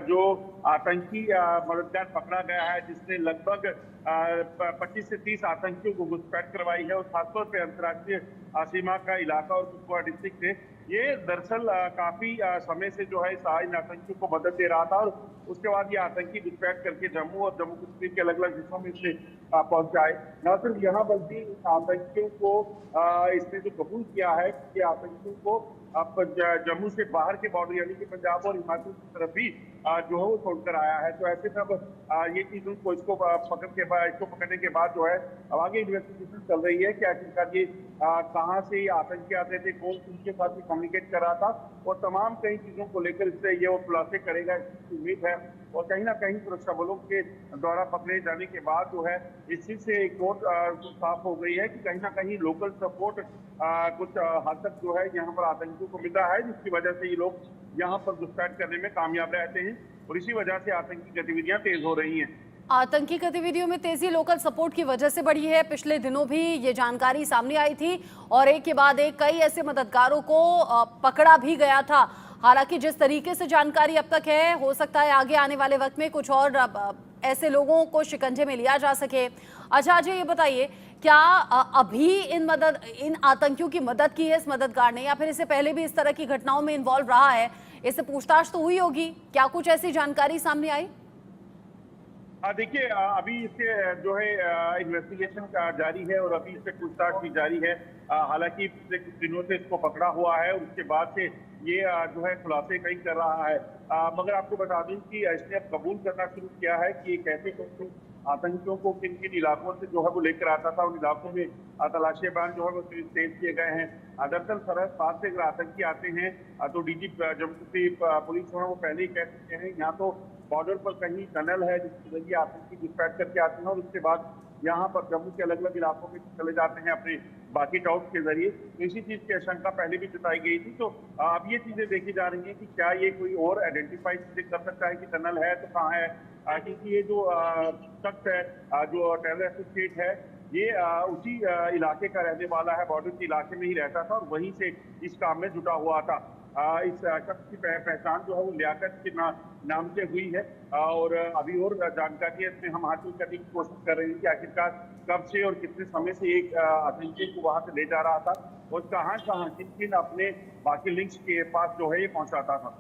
जो आतंकी मददगार पकड़ा गया है, जिसने लगभग 25 से 30 आतंकियों को घुसपैठ करवाई है, और खासतौर पर अंतर्राष्ट्रीय सीमा का इलाका और कुपवाड़ा डिस्ट्रिक्ट से, ये दरअसल काफी समय से जो है इन आतंकियों को मदद दे रहा था। और उसके बाद ये आतंकी घुसपैठ करके जम्मू और जम्मू कश्मीर के अलग अलग हिस्सों में से पहुंचाए। न सिर्फ यहाँ बल्कि आतंकियों को इसने जो कबूल किया है कि आतंकियों को अब जम्मू से बाहर के बॉर्डर यानी कि पंजाब और हिमाचल की तरफ भी जो है वो छोड़कर आया है। तो ऐसे में अब ये चीज उनको इसको पकड़ने के बाद जो है अब आगे इन्वेस्टिगेशन चल रही है कि आखिरकार ये कहाँ से आतंकी आते थे, कौन उनके साथ भी कम्युनिकेट कर रहा था, और तमाम कई चीजों को लेकर इससे ये वो खुलासे करेगा, इसकी उम्मीद है। और कहीं ना कहीं सुरक्षा बलों के द्वारा पकड़े जाने के बाद जो है इस चीज से एक और साफ हो गई है कि कहीं ना कहीं लोकल सपोर्ट कुछ हद तक जो है यहाँ पर आतंकियों को मिला है, जिसकी वजह से ये लोग यहाँ पर घुसपैठ करने में कामयाब रहते हैं, और इसी वजह से आतंकी गतिविधियां तेज हो रही हैं। आतंकी गतिविधियों में तेजी लोकल सपोर्ट की वजह से बढ़ी है। पिछले दिनों भी ये जानकारी सामने आई थी और एक के बाद एक कई ऐसे मददगारों को पकड़ा भी गया था। हालांकि जिस तरीके से जानकारी अब तक है, हो सकता है आगे आने वाले वक्त में कुछ और ऐसे लोगों को शिकंजे में लिया जा सके। अच्छा अजय, ये बताइए, क्या अभी इन आतंकियों की मदद की है इस मददगार ने, या फिर इससे पहले भी इस तरह की घटनाओं में इन्वॉल्व रहा है? इससे पूछताछ तो हुई होगी, क्या कुछ ऐसी जानकारी सामने आई? देखिए, अभी इसके जो है इन्वेस्टिगेशन जारी है और अभी इससे पूछताछ भी जारी है। हालांकि पिछले कुछ दिनों से इसको पकड़ा हुआ है और उसके बाद से ये जो है खुलासे कई कर रहा है। मगर आपको बता दूं कि इसने अब कबूल करना शुरू किया है कि ये कैसे कैसे आतंकियों को किन किन इलाकों से जो है वो लेकर आता था। उन इलाकों में तलाशी अभियान जो है वो तेज किए गए हैं। दरअसल सरहद पार से अगर आतंकी आते हैं तो डीजी जम्मू कश्मीर पुलिस जो है वो पहले ही कह चुके हैं, यहाँ तो बॉर्डर पर कहीं टनल है जिसके जरिए आतंकी घुसपैठ करके आते हैं, और उसके बाद यहाँ पर जम्मू के अलग अलग इलाकों में चले जाते हैं अपने बाकी टाउट के जरिए। तो इसी चीज की आशंका पहले भी जताई गई थी। तो अब ये चीजें देखी जा रही है कि क्या ये कोई और आइडेंटिफाई कर सकता है कि टनल है तो कहाँ है, क्योंकि ये जो शख्स है जो टेरर एसोसिएट है, ये उसी इलाके का रहने वाला है, बॉर्डर के इलाके में ही रहता था और वहीं से इस काम में जुटा हुआ था। इस शख्स की पहचान जो है वो लियाकत के नाम से हुई है, और अभी और जानकारी इसमें हम हासिल करने की कोशिश कर रहे हैं कि आखिरकार कब से और कितने समय से एक आतंकी को वहां से ले जा रहा था और कहाँ कहाँ किन किन अपने बाकी लिंक्स के पास जो है ये पहुंचाता था।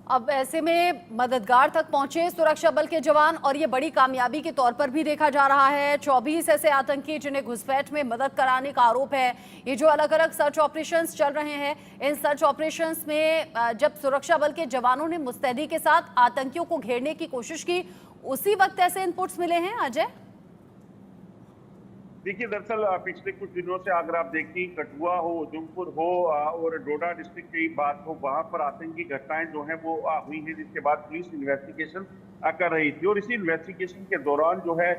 अब ऐसे में मददगार तक पहुंचे सुरक्षा बल के जवान, और ये बड़ी कामयाबी के तौर पर भी देखा जा रहा है। 24 ऐसे आतंकी जिन्हें घुसपैठ में मदद कराने का आरोप है। ये जो अलग अलग सर्च ऑपरेशंस चल रहे हैं, इन सर्च ऑपरेशंस में जब सुरक्षा बल के जवानों ने मुस्तैदी के साथ आतंकियों को घेरने की कोशिश की, उसी वक्त ऐसे इनपुट्स मिले हैं अजय? देखिए, दरअसल पिछले कुछ दिनों से अगर आप देखिए, कठुआ हो, उधमपुर हो और डोडा डिस्ट्रिक्ट की बात हो, वहां पर आतंकी घटनाएं जो हैं वो हुई हैं, जिसके बाद पुलिस इन्वेस्टिगेशन कर रही थी। और इसी इन्वेस्टिगेशन के दौरान जो है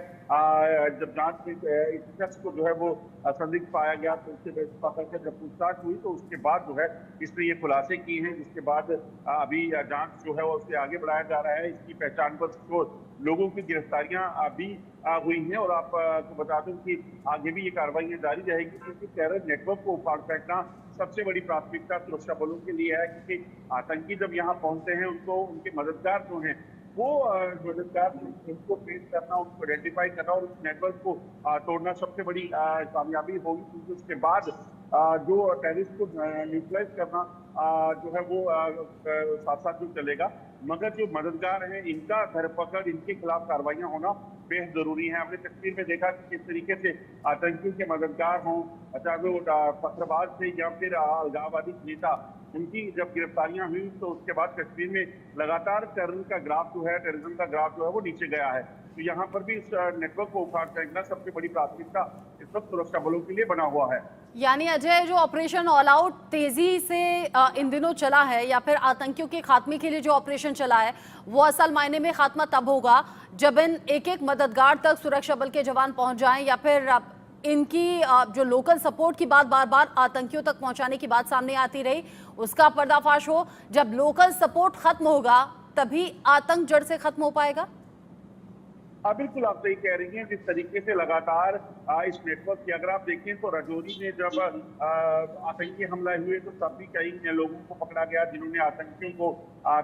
जब जांच में इस शख्स को जो है वो संदिग्ध पाया गया, तो उससे पकड़ कर जब पूछताछ हुई तो उसके बाद जो है इसने ये खुलासे किए हैं, जिसके बाद अभी जांच जो है वो उससे आगे बढ़ाया जा रहा है। इसकी पहचान पर लोगों की गिरफ्तारियां अभी हुई हैं, और आपको बता दूं कि आगे भी ये कार्रवाइयां जारी रहेगी, क्योंकि टेरर नेटवर्क को उखाड़ फेंकना सबसे बड़ी प्राथमिकता सुरक्षा बलों के लिए है। क्योंकि आतंकी जब यहाँ पहुंचते हैं, उनको उनके मददगार जो हैं वो मददगार उनको ट्रेस करना, उनको आइडेंटिफाई करना और उस नेटवर्क को तोड़ना सबसे बड़ी कामयाबी होगी। क्योंकि उसके बाद जो टेररिस्ट को न्यूट्रलाइज करना जो है वो साथ साथ जो चलेगा। मगर जो मददगार हैं, इनका धरपकड़, इनके खिलाफ कार्रवाइयां होना बेहद जरूरी है। हमने तस्वीर में देखा कि किस तरीके से आतंकियों के मददगार हों, चाहे वो पत्थरबाज थे या फिर अलगाववादी नेता, उनकी जब गिरफ्तारियां हुई तो उसके बाद कश्मीर में लगातार टेरर का ग्राफ जो है, टेररिज्म का ग्राफ जो है वो नीचे गया है। तो यहाँ पर भी इस नेटवर्क को उखाड़ फेंकना सबसे बड़ी प्राथमिकता इस वक्त सुरक्षा बलों के लिए बना हुआ है। यानी अजय, जो ऑपरेशन ऑल आउट तेजी से इन दिनों चला है, या फिर आतंकियों के खात्मे के लिए जो ऑपरेशन चला है, वो असल मायने में खात्मा तब होगा जब इन एक एक मददगार तक सुरक्षा बल के जवान पहुंच जाएं, या फिर इनकी जो लोकल सपोर्ट की बात बार बार आतंकियों तक पहुंचाने की बात सामने आती रही, उसका पर्दाफाश हो। जब लोकल सपोर्ट खत्म होगा तभी आतंक जड़ से खत्म हो पाएगा। बिल्कुल आप सही कह रही हैं। जिस तरीके से लगातार इस नेटवर्क की अगर आप देखें तो राजौरी में जब आतंकी हमला हुए तो तब भी कई लोगों को पकड़ा गया जिन्होंने आतंकियों को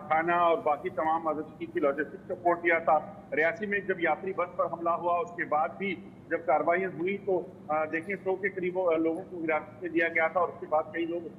खाना और बाकी तमाम मदद की लॉजिस्टिक सपोर्ट दिया था। रियासी में जब यात्री बस पर हमला हुआ उसके बाद भी जब कार्रवाइयां हुई तो देखिए 100 के करीब लोगों को हिरासत में लिया गया था और उसके बाद कई लोग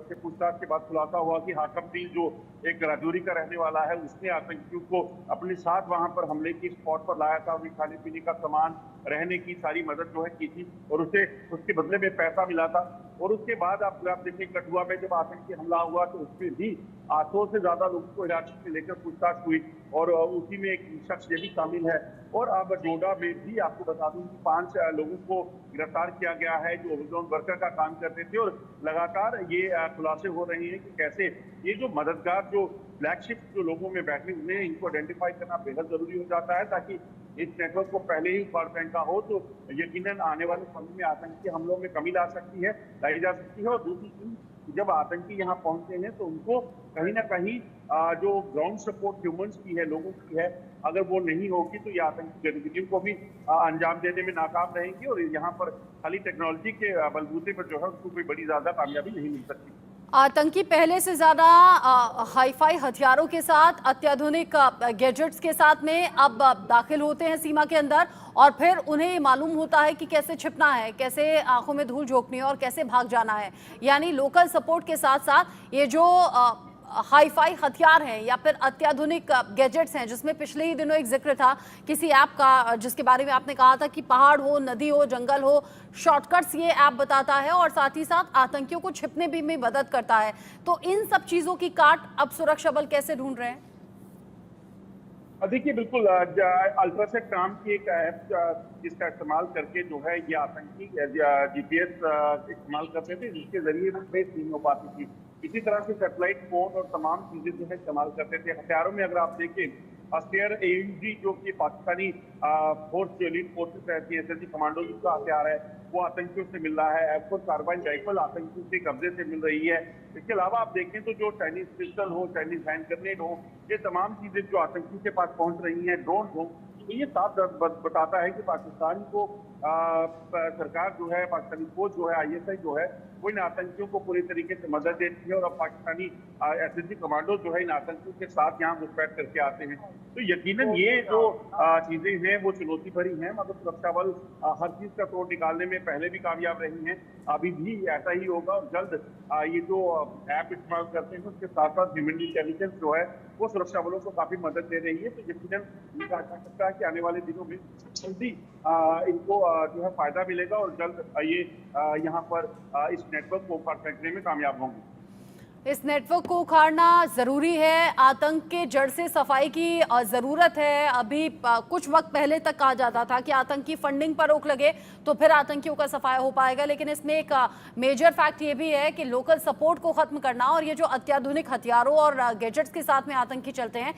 से पूछताछ के बाद खुलासा हुआ कि हाकम दीन जो एक राजौरी का रहने वाला है उसने आतंकियों को अपने साथ वहां पर हमले की स्पॉट पर लाया था। उन्हें खाने पीने का सामान, रहने की सारी मदद जो है की थी और उसे उसके बदले में पैसा मिला था। और उसके बाद आप देखें कठुआ में जब आतंकी हमला हुआ तो उसमें भी 800 से ज्यादा लोगों को हिरासत में लेकर पूछताछ हुई और उसी में एक शख्स ये भी शामिल है। और अब डोडा में भी आपको बता दूं कि 5 लोगों को गिरफ्तार किया गया है जो ओवरग्राउंड वर्कर का काम करते थे और लगातार ये खुलासे हो रहे हैं कि कैसे ये जो मददगार जो फ्लैगशिप जो लोगों में बैठे हुए हैं इनको आइडेंटिफाई करना बेहद जरूरी हो जाता है ताकि इस नेटवर्क को पहले ही उखाड़ फेंका हो तो यकीनन आने वाले समय में आतंकी हमलों में कमी ला सकती है, लाई जा सकती है। और दूसरी चीज जब आतंकी यहाँ पहुंचते हैं तो उनको कहीं ना कहीं जो ग्राउंड सपोर्ट ह्यूमंस की है, लोगों की है, अगर वो नहीं होगी तो ये आतंकी गतिविधियों को भी अंजाम देने में नाकाम रहेंगे और यहाँ पर खाली टेक्नोलॉजी के बलबूते पर जो है उनको कोई बड़ी ज्यादा कामयाबी नहीं मिल सकती। आतंकी पहले से ज्यादा हाईफाई हथियारों के साथ, अत्याधुनिक गैजेट्स के साथ में अब दाखिल होते हैं सीमा के अंदर और फिर उन्हें ये मालूम होता है कि कैसे छिपना है, कैसे आंखों में धूल झोंकनी है और कैसे भाग जाना है। यानी लोकल सपोर्ट के साथ साथ ये जो हाईफाई हथियार हैं या फिर अत्याधुनिक गैजेट्स हैं, जिसमें पिछले ही दिनों एक जिक्र था किसी ऐप का जिसके बारे में आपने कहा था कि पहाड़ हो, नदी हो, जंगल हो, शॉर्टकट्स ये ऐप बताता है और साथ ही साथ आतंकियों को छिपने भी में मदद करता है। तो इन सब चीजों की काट अब सुरक्षा बल कैसे ढूंढ रहे हैं? देखिए बिल्कुल अल्ट्रासेट नाम की एक ऐप जिसका इस्तेमाल करके जो है ये आतंकी जीपीएस इस्तेमाल करते थे जिसके जरिए वो ट्रेस नहीं हो पाती थी। इसी तरह से सैटेलाइट फोन और तमाम चीजें जो है इस्तेमाल करते थे। हथियारों में अगर आप देखें अस्टेयर AUG जो कि पाकिस्तानी फोर्स जो एलीट फोर्सेस रहती है, SSG कमांडो का हथियार है, वो आतंकियों से मिल रहा है। एफ4 कार्बाइन राइफल आतंकियों के कब्जे से मिल रही है। इसके अलावा आप देखें तो जो चाइनीज पिस्टल हो, चाइनीज हैंड ग्रेनेड हो, ये तमाम चीजें जो आतंकी के पास पहुंच रही हैं, ड्रोन हो, तो ये साफ बताता है कि पाकिस्तान को सरकार जो है, पाकिस्तानी फौज जो है, ISI जो है, वो इन आतंकियों को पूरी तरीके से मदद देती है और अब पाकिस्तानी SSG कमांडो जो है इन आतंकियों के साथ यहाँ घुसपैठ करके आते हैं। तो यकीनन ये जो चीजें हैं वो चुनौती भरी हैं, मगर सुरक्षा बल हर चीज का तोड़ निकालने में पहले भी कामयाब रही हैं, अभी भी ऐसा ही होगा। और जल्द ये जो ऐप इस्तेमाल करते हैं उसके साथ साथ ह्यूमन इंटेलिजेंस जो है वो सुरक्षा बलों को काफी मदद दे रही है। तो यकीनन ये कहा जा सकता है कि आने वाले दिनों में जल्दी इनको जो है फायदा मिलेगा और जल्द ये यहाँ पर इस नेटवर्क को उखाड़ फेंकने में कामयाब होंगे। इस नेटवर्क को उखाड़ना जरूरी है, आतंक के जड़ से सफाई की जरूरत है। अभी कुछ वक्त पहले तक कहा जाता था कि आतंकी फंडिंग पर रोक लगे तो फिर आतंकियों का सफाया हो पाएगा, लेकिन इसमें एक मेजर फैक्ट ये भी है कि लोकल सपोर्ट को खत्म करना और ये जो अत्याधुनिक हथियारों और गैजेट्स के साथ में आतंकी चलते हैं